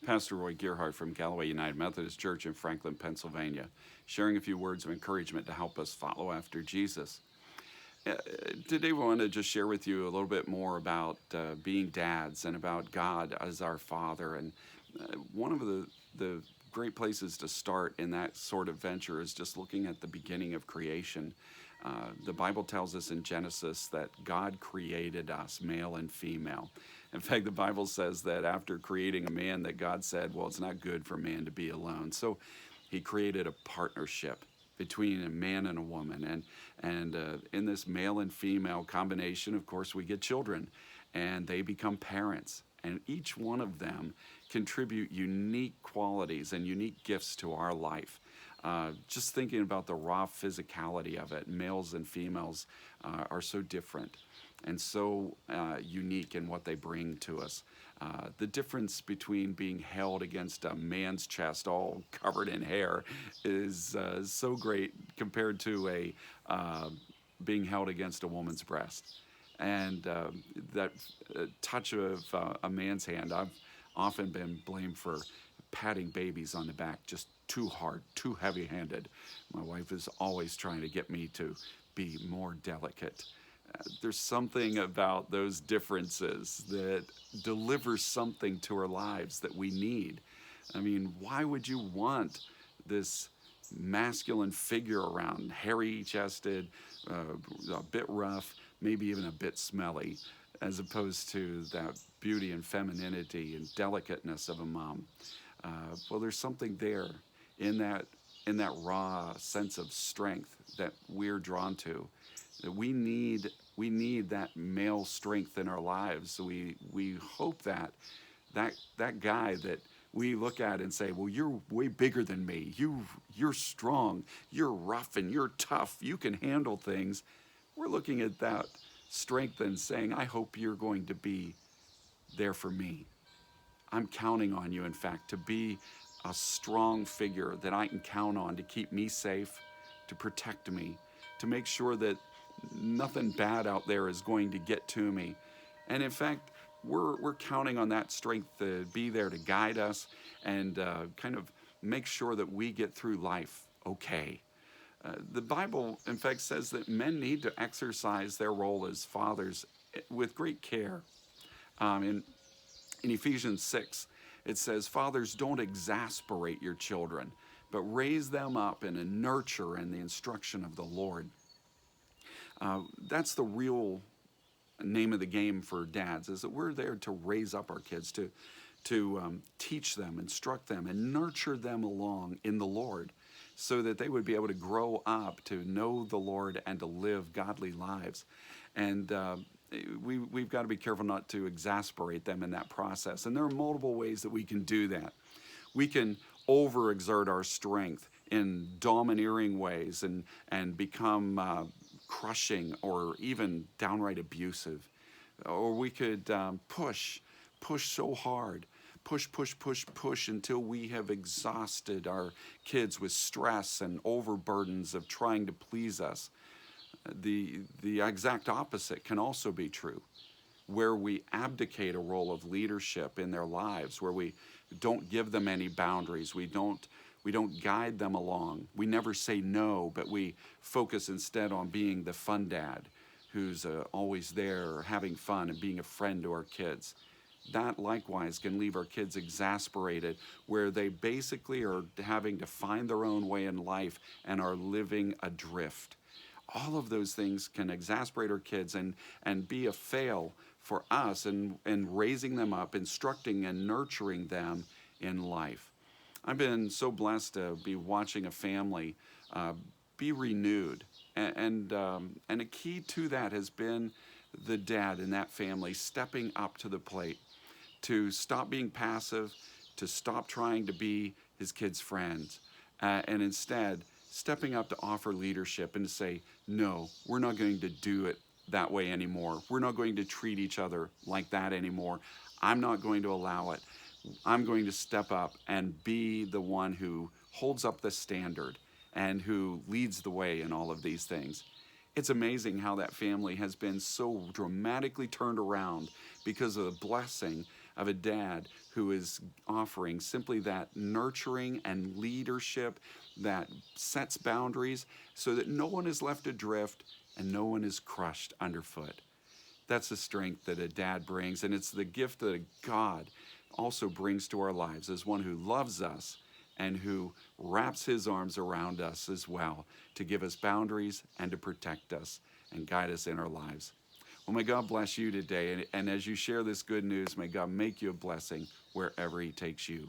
Pastor Roy Gearhart from Galloway United Methodist Church in Franklin, Pennsylvania, sharing a few words of encouragement to help us follow after Jesus. Today, we want to just share with you a little bit more about being dads and about God as our Father. And one of the great places to start in that sort of venture is just looking at the beginning of creation. The Bible tells us in Genesis that God created us, male and female. In fact, the Bible says that after creating a man, that God said, well, it's not good for man to be alone. So he created a partnership between a man and a woman. And in this male and female combination, of course, we get children, and they become parents. And each one of them contribute unique qualities and unique gifts to our life. Just thinking about the raw physicality of it, males and females are so different and so unique in what they bring to us. The difference between being held against a man's chest all covered in hair is so great compared to being held against a woman's breast. And that touch of a man's hand, I've often been blamed for patting babies on the back just too hard, too heavy-handed. My wife is always trying to get me to be more delicate. There's something about those differences that delivers something to our lives that we need. I mean, why would you want this masculine figure around, hairy-chested, a bit rough, maybe even a bit smelly, as opposed to that beauty and femininity and delicateness of a mom? Well, there's something there in that raw sense of strength that we're drawn to. That we need that male strength in our lives. So we hope that guy that we look at and say, well, you're way bigger than me. You're strong. You're rough and you're tough. You can handle things. We're looking at that strength and saying, I hope you're going to be there for me. I'm counting on you, in fact, to be a strong figure that I can count on to keep me safe, to protect me, to make sure that nothing bad out there is going to get to me. And in fact, we're counting on that strength to be there to guide us and kind of make sure that we get through life okay. The Bible, in fact, says that men need to exercise their role as fathers with great care. In Ephesians 6, it says, fathers, don't exasperate your children, but raise them up in a nurture and the instruction of the Lord. That's the real name of the game for dads, is that we're there to raise up our kids, to teach them, instruct them, and nurture them along in the Lord so that they would be able to grow up to know the Lord and to live godly lives. And we've got to be careful not to exasperate them in that process. And there are multiple ways that we can do that. We can overexert our strength in domineering ways and become crushing or even downright abusive. Or we could push so hard, push until we have exhausted our kids with stress and overburdens of trying to please us. The exact opposite can also be true, where we abdicate a role of leadership in their lives, where we don't give them any boundaries, we don't guide them along, we never say no, but we focus instead on being the fun dad who's always there having fun and being a friend to our kids. That likewise can leave our kids exasperated, where they basically are having to find their own way in life and are living adrift. All of those things can exasperate our kids and be a fail for us in raising them up, instructing and nurturing them in life. I've been so blessed to be watching a family be renewed. And a key to that has been the dad in that family stepping up to the plate, to stop being passive, to stop trying to be his kids' friends, and instead stepping up to offer leadership and to say, no, we're not going to do it that way anymore. We're not going to treat each other like that anymore. I'm not going to allow it. I'm going to step up and be the one who holds up the standard and who leads the way in all of these things. It's amazing how that family has been so dramatically turned around because of the blessing of a dad who is offering simply that nurturing and leadership that sets boundaries so that no one is left adrift and no one is crushed underfoot. That's the strength that a dad brings, and it's the gift that God also brings to our lives as one who loves us and who wraps his arms around us as well to give us boundaries and to protect us and guide us in our lives. Well, may God bless you today, and as you share this good news, may God make you a blessing wherever he takes you.